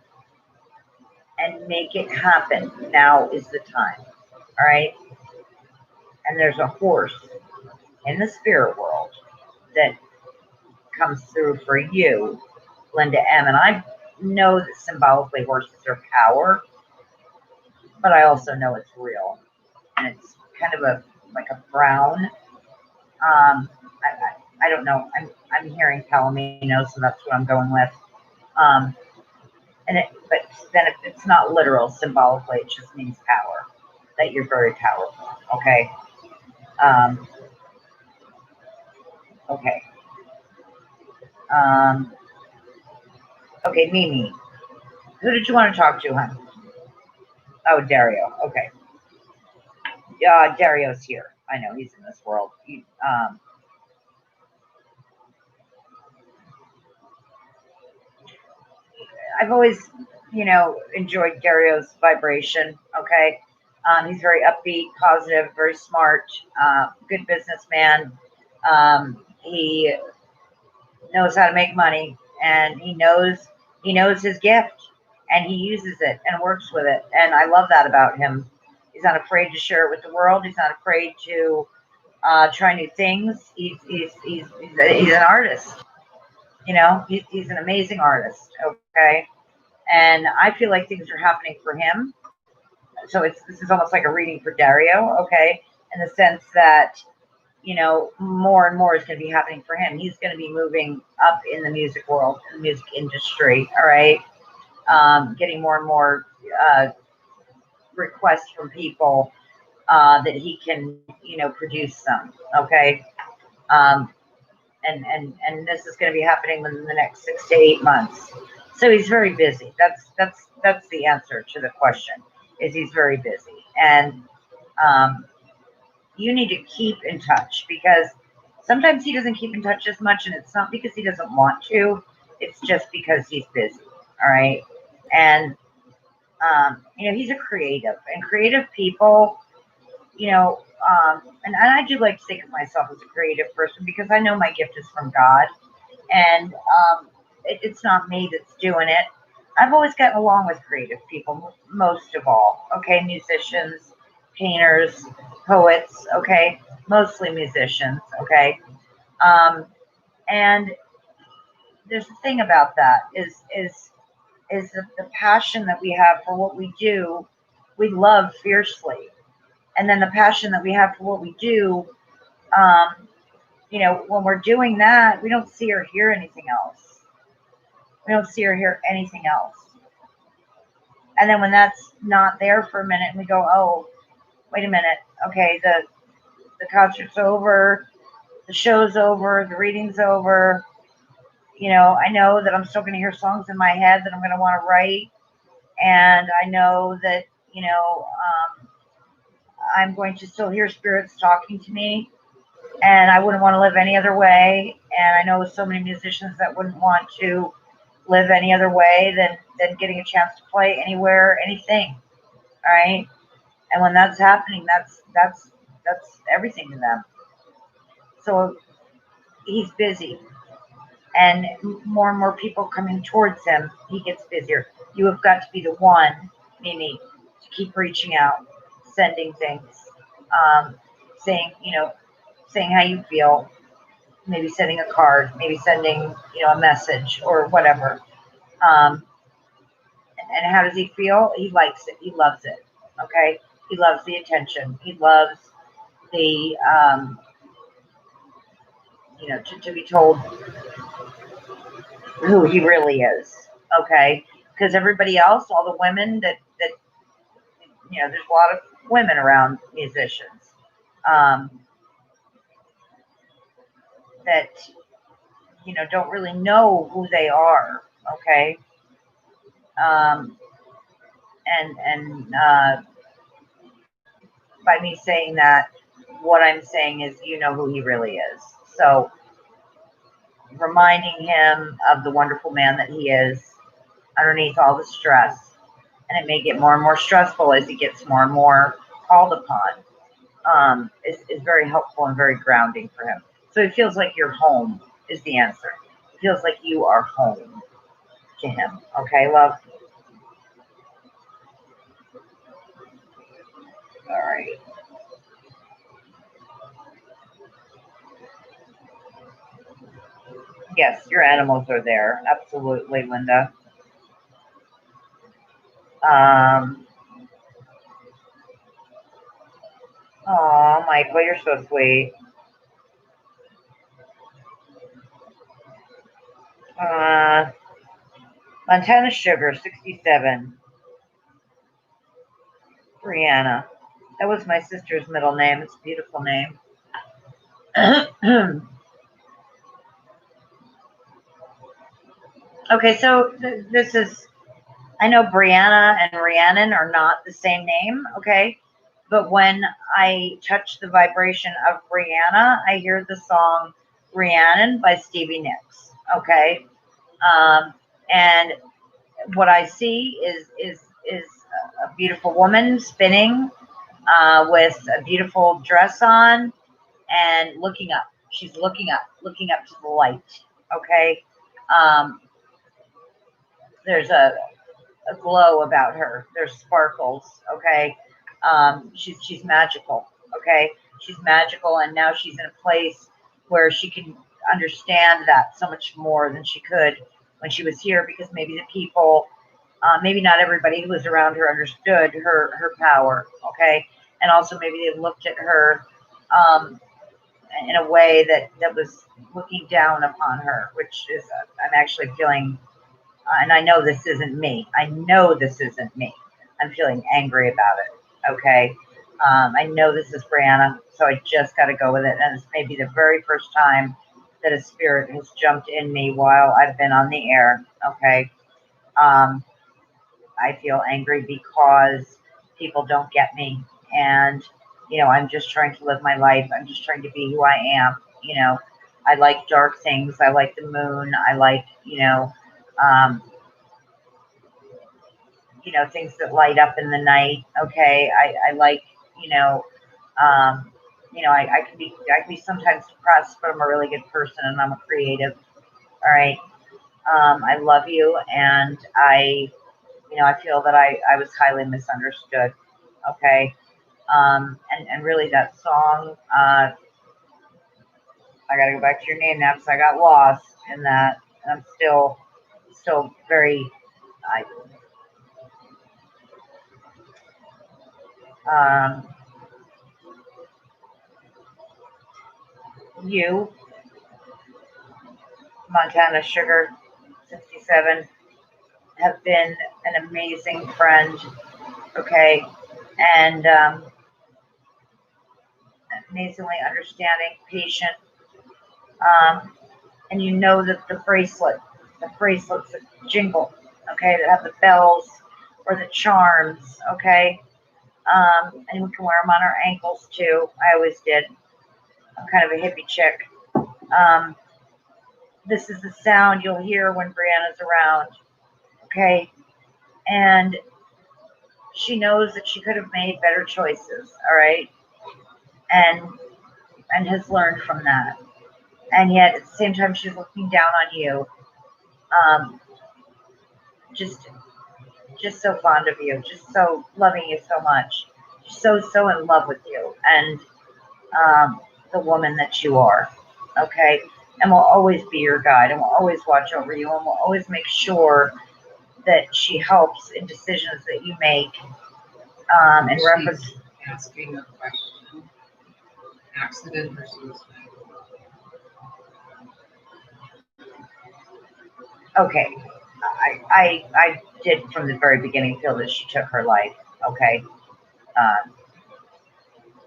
and make it happen. Now is the time. All right. And there's a horse in the spirit world that comes through for you, Linda M. And I know that symbolically horses are power, but I also know it's real. And it's kind of like a brown. I don't know. I'm hearing Palomino, so that's what I'm going with. But then if it's not literal, symbolically, it just means power. That you're very powerful. Okay. Okay. Okay, Mimi. Who did you want to talk to, hon? Oh, Dario. Okay. Dario's here. I know he's in this world. I've always, enjoyed Dario's vibration. Okay. He's very upbeat, positive, very smart, good businessman. He knows how to make money, and he knows his gift, and he uses it and works with it. And I love that about him. He's not afraid to share it with the world. He's not afraid to try new things. He's an artist. He's an amazing artist. Okay. And I feel like things are happening for him. So this is almost like a reading for Dario, okay, in the sense that more and more is going to be happening for him. He's going to be moving up in the music world, in the music industry, all right, getting more and more requests from people that he can, produce some, okay, and this is going to be happening within the next 6 to 8 months. So he's very busy. That's the answer to the question. Is he's very busy, and you need to keep in touch because sometimes he doesn't keep in touch as much, and it's not because he doesn't want to. It's just because he's busy. All right, and he's a creative, and creative people, and I do like to think of myself as a creative person because I know my gift is from God, and it's not me that's doing it. I've always gotten along with creative people, most of all. Okay, musicians, painters, poets. Okay, mostly musicians. Okay, and there's a thing about that is the passion that we have for what we do, we love fiercely, and then the passion that we have for what we do, when we're doing that, we don't see or hear anything else. We don't see or hear anything else. And then when that's not there for a minute and we go, oh, wait a minute. Okay. the concert's over, the show's over, the reading's over. I know that I'm still going to hear songs in my head that I'm going to want to write. And I know that, I'm going to still hear spirits talking to me. And I wouldn't want to live any other way. And I know so many musicians that wouldn't want to live any other way than getting a chance to play anywhere, anything. All right. And when that's happening, that's everything to them. So he's busy, and more and more people coming towards him, he gets busier. You have got to be the one, Mimi, to keep reaching out, sending things, saying, saying how you feel, maybe sending a card, maybe sending, a message or whatever. And how does he feel? He likes it. He loves it. Okay. He loves the attention. He loves the, to be told who he really is. Okay. Because everybody else, all the women that, there's a lot of women around musicians, that, don't really know who they are. Okay. And by me saying that, what I'm saying is, who he really is. So reminding him of the wonderful man that he is underneath all the stress. And it may get more and more stressful as he gets more and more called upon, is very helpful and very grounding for him. So it feels like you're home is the answer. It feels like you are home to him. Okay, love? All right. Yes, your animals are there. Absolutely, Linda. Oh, Michael, you're so sweet. Montana Sugar, 67. Brianna. That was my sister's middle name. It's a beautiful name. Okay, so this is, I know Brianna and Rhiannon are not the same name, okay? But when I touch the vibration of Brianna, I hear the song Rhiannon by Stevie Nicks, okay? And what I see is a beautiful woman spinning, with a beautiful dress on and looking up. She's looking up to the light, okay? There's a glow about her. There's sparkles, okay? She's magical, okay? She's magical, and now she's in a place where she can understand that so much more than she could when she was here, because maybe the people, maybe not everybody who was around her understood her power, okay? And also maybe they looked at her, in a way that was looking down upon her, which is, I'm actually feeling, and I know this isn't me. I know this isn't me. I'm feeling angry about it, okay? I know this is Brianna, so I just got to go with it. And it's maybe the very first time that a spirit has jumped in me while I've been on the air, okay? I feel angry because people don't get me. And, I'm just trying to live my life. I'm just trying to be who I am. I like dark things. I like the moon. I like, um, things that light up in the night. Okay. I like, I can be sometimes depressed, but I'm a really good person and I'm a creative. All right. I love you. And I feel that I was highly misunderstood. Okay. And really that song, I got to go back to your name now because I got lost in that. And I'm still very, you, Montana Sugar, 67, have been an amazing friend. Okay. And, amazingly understanding, patient, and you know that the bracelets that jingle, okay, that have the bells or the charms, okay, and we can wear them on our ankles too. I always did. I'm kind of a hippie chick. This is the sound you'll hear when Brianna's around, okay, and she knows that she could have made better choices, all right, and has learned from that. And yet at the same time, she's looking down on you. Just so fond of you, just so loving you so much, so in love with you, and the woman that you are, okay? And will always be your guide, and will always watch over you, and will always make sure that she helps in decisions that you make. In reference, asking a question: accident or suicide? okay, I did from the very beginning feel that she took her life, okay?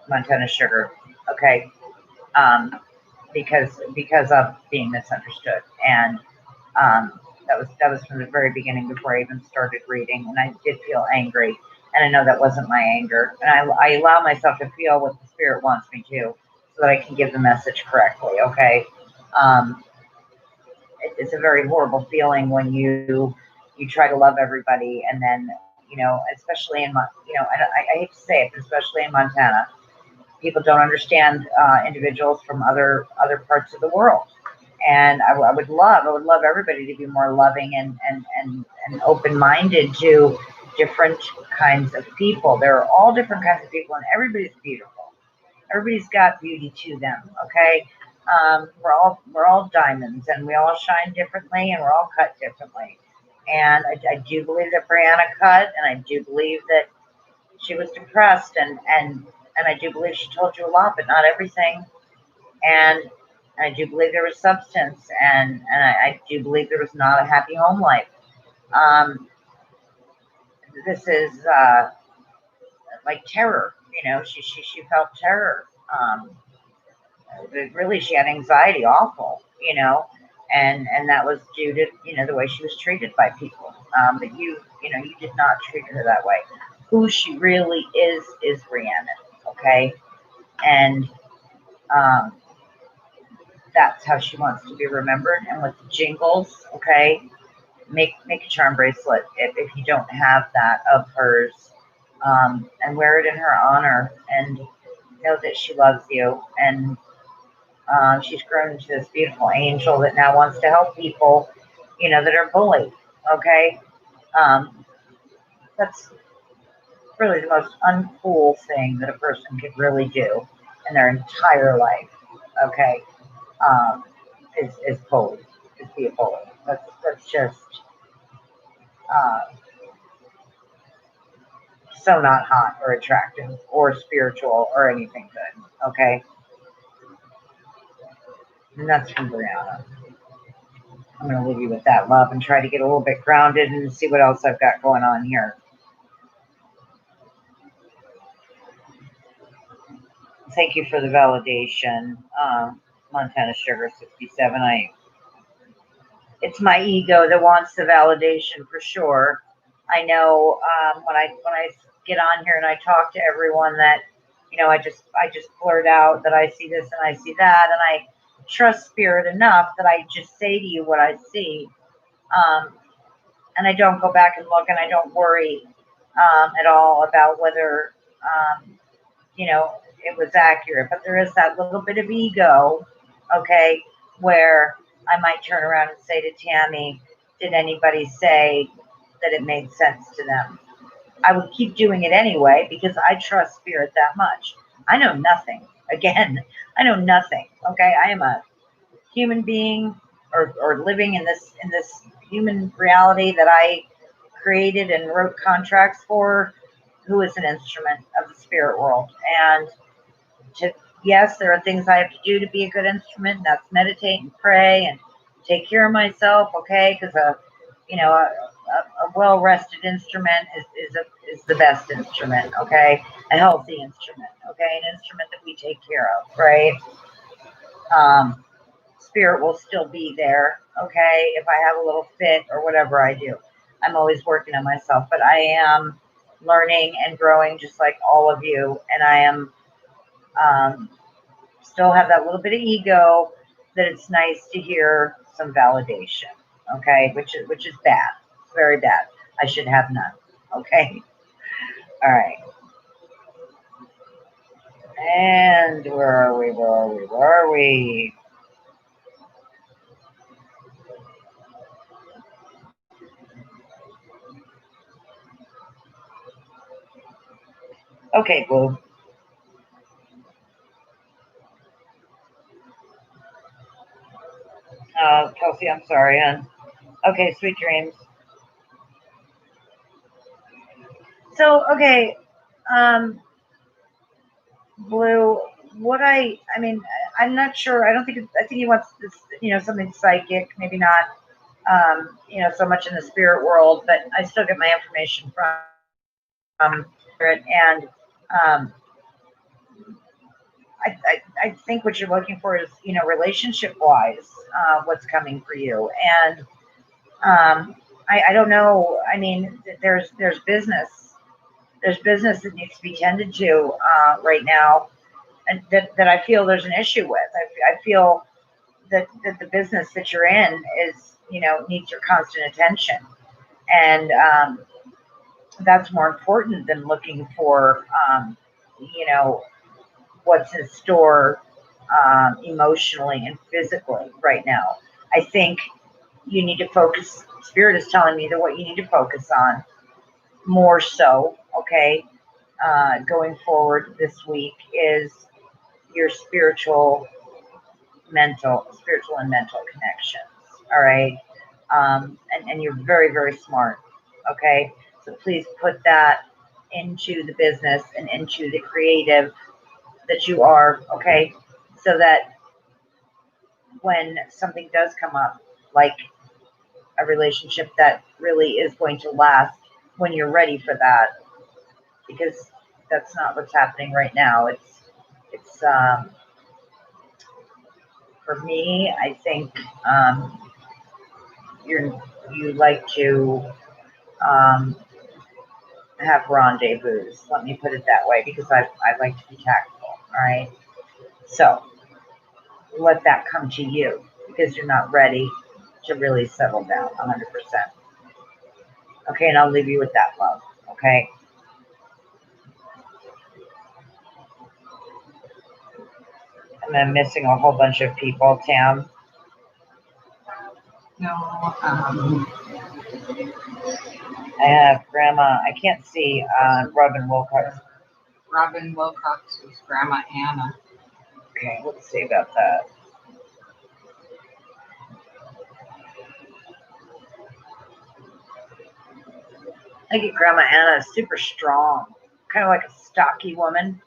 Montana Sugar, okay? Because of being misunderstood, and that was from the very beginning before I even started reading, and I did feel angry, and I know that wasn't my anger, and I allow myself to feel what the spirit wants me to, so that I can give the message correctly. Okay, it's a very horrible feeling when you try to love everybody, and then especially in I hate to say it, but especially in Montana, people don't understand individuals from other parts of the world. And I would love everybody to be more loving and open-minded to different kinds of people. There are all different kinds of people, and everybody's beautiful. Everybody's got beauty to them. Okay, we're all diamonds, and we all shine differently, and we're all cut differently. And I do believe that Brianna cut, and I do believe that she was depressed, and I do believe she told you a lot, but not everything. And I do believe there was substance, and I do believe there was not a happy home life. This is like terror, she felt terror. Really, she had anxiety, awful, and that was due to, the way she was treated by people. But you did not treat her that way. Who she really is Rhiannon, okay? And that's how she wants to be remembered. And with the jingles, okay, make a charm bracelet if you don't have that of hers, and wear it in her honor, and know that she loves you, and she's grown into this beautiful angel that now wants to help people, that are bullied. Okay, that's really the most uncool thing that a person could really do in their entire life. Okay, is bully, is be a bully. That's just so not hot or attractive or spiritual or anything good. Okay, and that's from Brianna. I'm going to leave you with that, love, and try to get a little bit grounded and see what else I've got going on here. Thank you for the validation, Montana Sugar 67. It's my ego that wants the validation for sure. I know when I get on here and I talk to everyone that I just blurt out that I see this and I see that, and I trust spirit enough that I just say to you what I see, and I don't go back and look, and I don't worry at all about whether it was accurate. But there is that little bit of ego, okay, where I might turn around and say to Tammy, did anybody say that it made sense to them? I would keep doing it anyway because I trust spirit that much. I know nothing. Again, I know nothing. Okay, I am a human being, or living in this human reality that I created and wrote contracts for, who is an instrument of the spirit world. And yes, there are things I have to do to be a good instrument, and that's meditate and pray and take care of myself, okay? Because a well-rested instrument is the best instrument, okay? A healthy instrument, okay? An instrument that we take care of, right? Spirit will still be there, okay? If I have a little fit or whatever I do. I'm always working on myself, but I am learning and growing just like all of you. And I am still have that little bit of ego that it's nice to hear some validation, okay? Which is bad. It's very bad. I should have none, okay? All right. And where are we? Where are we? Where are we? Okay, Blue. Kelsey, I'm sorry, hon. Okay, sweet dreams. So, okay, Blue, I mean, I'm not sure. I don't think, I think he wants this, something psychic, maybe not, so much in the spirit world, but I still get my information from spirit. And I think what you're looking for is, relationship wise, what's coming for you. And I don't know. I mean, there's business. There's business that needs to be tended to right now, and that I feel there's an issue with. I feel that the business that you're in is, needs your constant attention, and that's more important than looking for, you know, what's in store emotionally and physically right now. I think you need to focus. Spirit is telling me that what you need to focus on more so, okay, going forward this week is your spiritual and mental connections. All right. And you're very, very smart. Okay. So please put that into the business and into the creative that you are. Okay. So that when something does come up, like a relationship that really is going to last, when you're ready for that, because that's not what's happening right now. It's for me, I think you like to um, have rendezvous. Let me put it that way, because I like to be tactful. All right, so let that come to you because you're not ready to really settle down 100%. Okay, and I'll leave you with that, love. Okay. And I'm missing a whole bunch of people, Tam. No, I have Grandma. I can't see Robin Wilcox. Robin Wilcox was Grandma Anna. Okay, let's see about that. I get Grandma Anna is super strong, kind of like a stocky woman.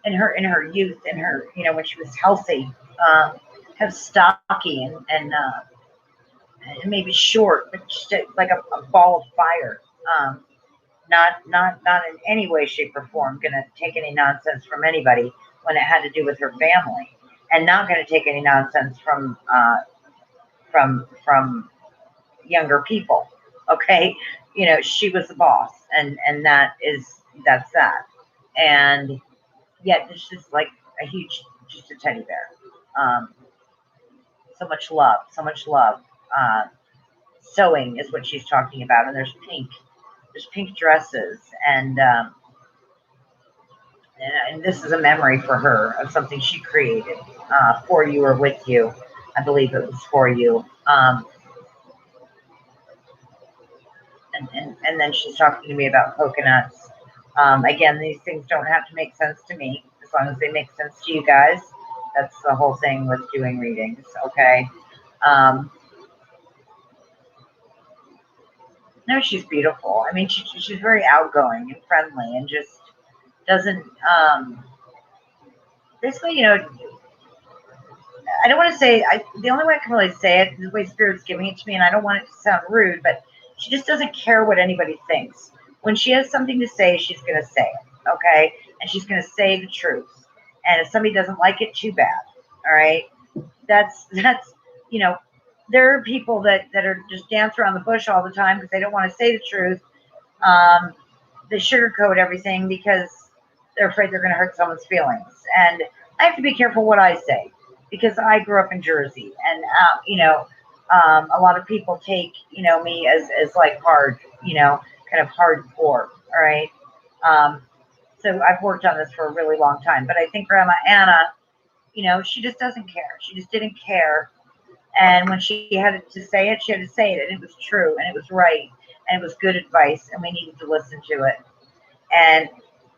In her youth, in her, when she was healthy, have stocky and maybe short, but just like a ball of fire. Not in any way, shape, or form gonna take any nonsense from anybody when it had to do with her family, and not gonna take any nonsense from younger people. Okay, she was the boss, and that's that. And yet it's just like a huge, just a teddy bear. Um, so much love, so much love. Sewing is what she's talking about, and there's pink dresses, and this is a memory for her of something she created for you or with you. I believe it was for you. And then she's talking to me about coconuts. Again, these things don't have to make sense to me as long as they make sense to you guys. That's the whole thing with doing readings, okay? No, she's beautiful. I mean, she's very outgoing and friendly, and just doesn't basically, I don't want to say, the only way I can really say it is the way Spirit's giving it to me, and I don't want it to sound rude, but She just doesn't care what anybody thinks. When she has something to say, she's going to say it, okay? And she's going to say the truth. And if somebody doesn't like it, too bad, all right? That's you know, there are people that are just dance around the bush all the time because they don't want to say the truth. They sugarcoat everything because they're afraid they're going to hurt someone's feelings. And I have to be careful what I say because I grew up in Jersey, and a lot of people take me as like hard, kind of hardcore. All right. So I've worked on this for a really long time, but I think Grandma Anna, she just doesn't care. She just didn't care. And when she had to say it, she had to say it, and it was true, and it was right, and it was good advice, and we needed to listen to it. And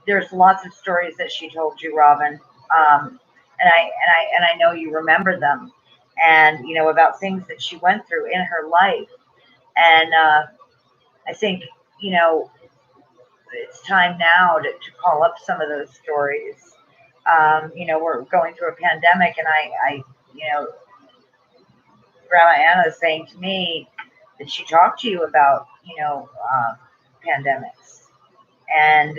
there's lots of stories that she told you, Robin, and I know you remember them, and about things that she went through in her life. And I think it's time now to call up some of those stories. We're going through a pandemic, and I Grandma Anna is saying to me that she talked to you about, pandemics and,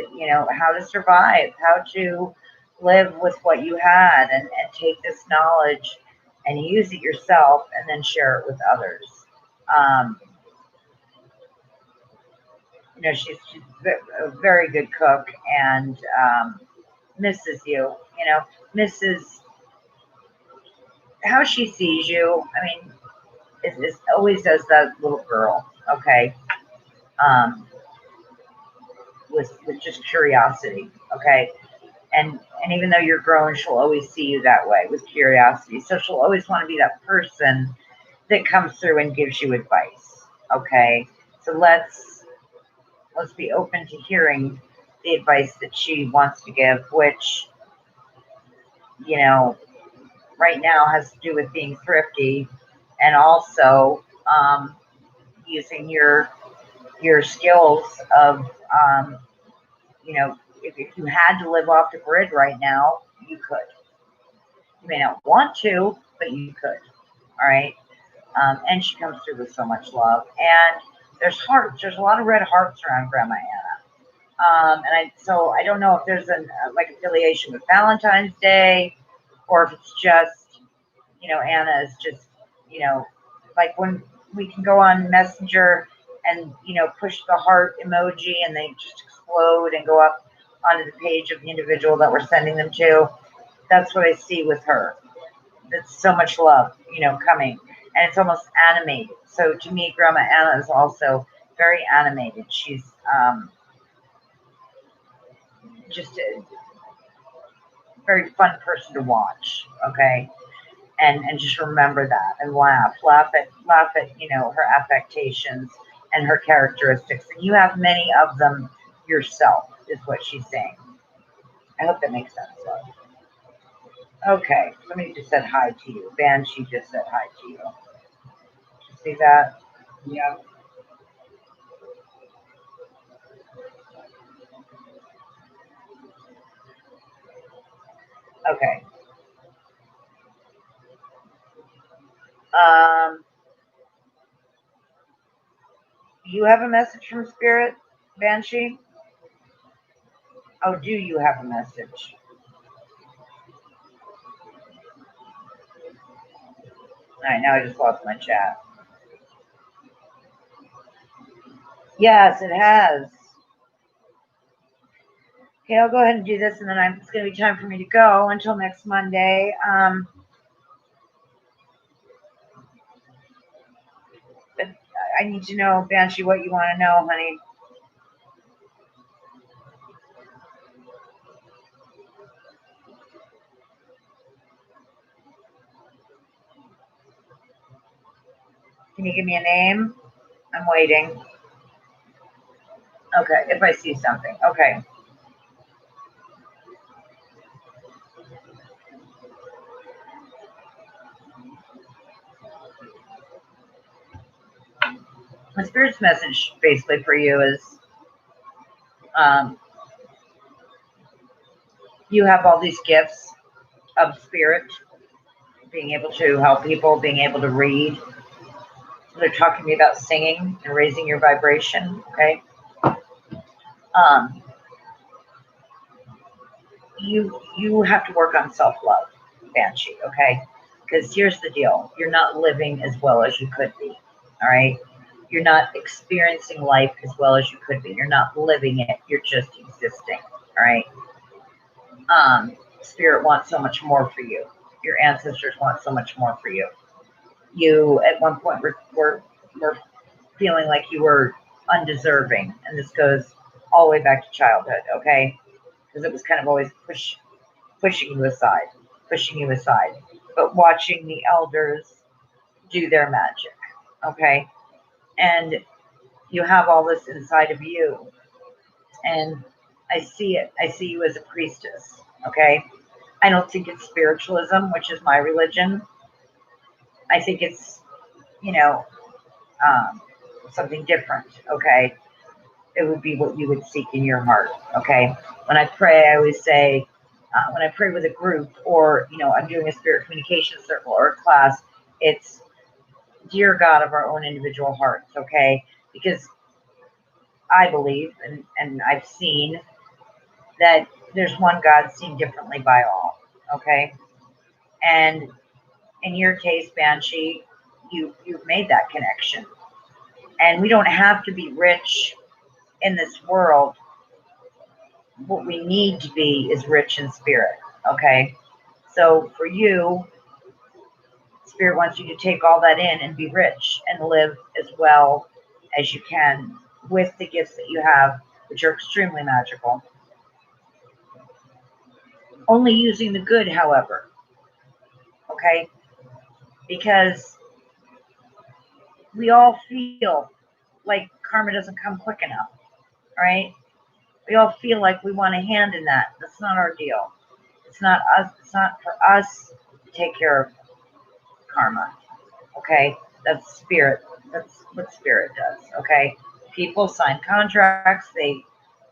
how to survive, how to live with what you had, and take this knowledge and use it yourself and then share it with others. Um, she's a very good cook, and misses you, misses how she sees you. I mean, it always does that little girl, okay, with just curiosity, okay, and even though you're grown, she'll always see you that way with curiosity. So she'll always want to be that person that comes through and gives you advice, okay. So let's be open to hearing the advice that she wants to give, which right now has to do with being thrifty, and also using your skills of if you had to live off the grid right now, you could. You may not want to, but you could. All right. And she comes through with so much love, and there's hearts. There's a lot of red hearts around Grandma Anna. So I don't know if there's an like affiliation with Valentine's Day, or if it's just Anna is just like when we can go on Messenger and push the heart emoji and they just explode and go up onto the page of the individual that we're sending them to. That's what I see with her. That's so much love coming, and it's almost animated. So to me, Grandma Anna is also very animated. She's just a very fun person to watch, okay. And just remember that, and laugh at her affectations and her characteristics, and you have many of them yourself, is what she's saying. I hope that makes sense, love. Okay, somebody just said hi to you. Banshee just said hi to you. Did you see that? Yeah. Okay. You have a message from Spirit, Banshee? Oh, do you have a message? All right, now I just lost my chat. Yes, it has. Okay, I'll go ahead and do this, and then it's going to be time for me to go until next Monday. But I need to know, Banshee, what you want to know, honey. Can you give me a name? I'm waiting. Okay, if I see something. Okay. The Spirit's message basically for you is you have all these gifts of spirit, being able to help people, being able to read, They're talking to me about singing and raising your vibration. Okay. You have to work on self-love, Banshee. Okay. Because here's the deal: you're not living as well as you could be. All right. You're not experiencing life as well as you could be. You're not living it. You're just existing. All right. Spirit wants so much more for you. Your ancestors want so much more for you. You at one point were feeling like you were undeserving, and this goes all the way back to childhood. Okay, because it was kind of always pushing you aside. But watching the elders do their magic. Okay, and you have all this inside of you, and I see it. I see you as a priestess. Okay, I don't think it's spiritualism, which is my religion. I think it's, you know, um, something different. Okay, it would be what you would seek in your heart. Okay, when I pray, I always say, when I pray with a group, or I'm doing a spirit communication circle or a class, it's dear God of our own individual hearts. Okay, because I believe, and I've seen that there's one God seen differently by all. Okay, and in your case, Banshee, you've made that connection. And we don't have to be rich in this world. What we need to be is rich in spirit. Okay. So for you, Spirit wants you to take all that in and be rich and live as well as you can with the gifts that you have, which are extremely magical. Only using the good, however. Okay. Because we all feel like karma doesn't come quick enough. Right? We all feel like we want a hand in that. That's not our deal. It's not us. It's not for us to take care of karma. Okay, that's spirit. That's what spirit does. Okay, people sign contracts.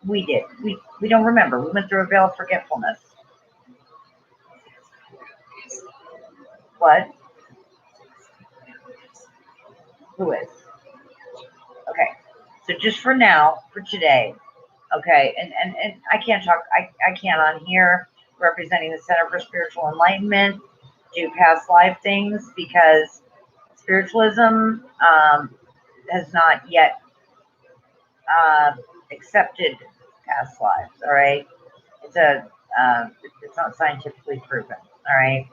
We did. We don't remember. We went through a veil of forgetfulness. What? Who is? Okay. So just for now, for today. Okay, and I can't talk. I can't on here representing the Center for Spiritual Enlightenment do past life things because spiritualism has not yet uh, accepted past lives. All right, it's a it's not scientifically proven. All right,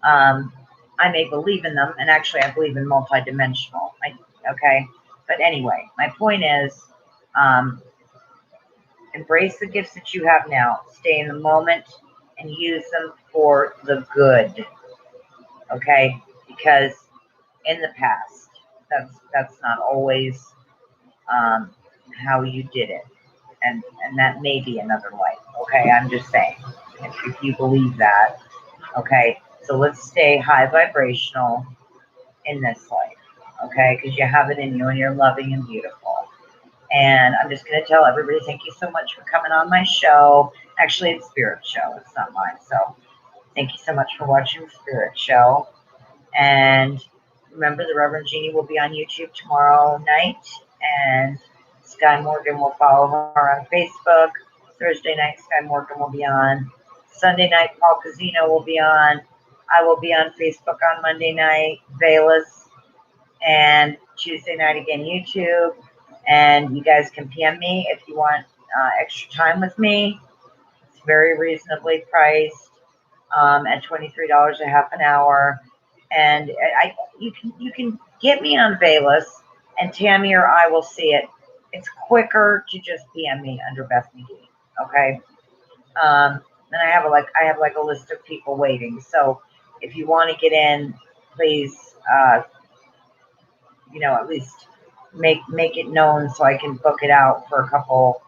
I may believe in them, and actually, I believe in multidimensional. Okay, but anyway, my point is, embrace the gifts that you have now. Stay in the moment and use them for the good. Okay, because in the past, that's not always how you did it, and that may be another life. Okay, I'm just saying, if you believe that. Okay, so let's stay high vibrational in this life. Okay, because you have it in you, and you're loving and beautiful. And I'm just going to tell everybody, thank you so much for coming on my show. Actually, it's Spirit Show. It's not mine. So thank you so much for watching the Spirit Show. And remember, the Reverend Jeannie will be on YouTube tomorrow night. And Sky Morgan will follow her on Facebook. Thursday night, Sky Morgan will be on. Sunday night, Paul Casino will be on. I will be on Facebook on Monday night, Velas. And Tuesday night again, YouTube. And you guys can PM me if you want extra time with me. It's very reasonably priced at $23 a half an hour. And you can get me on Velas, and Tammy or I will see it. It's quicker to just PM me under Beth McGee. Okay. And I have like a list of people waiting. So if you want to get in, please at least make it known so I can book it out for a couple.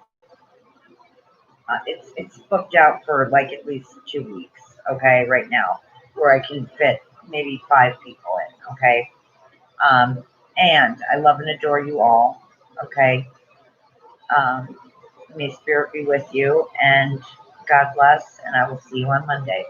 It's booked out for like at least 2 weeks. Okay, right now, where I can fit maybe 5 people in. Okay, and I love and adore you all. Okay, may spirit be with you, and God bless, and I will see you on Monday.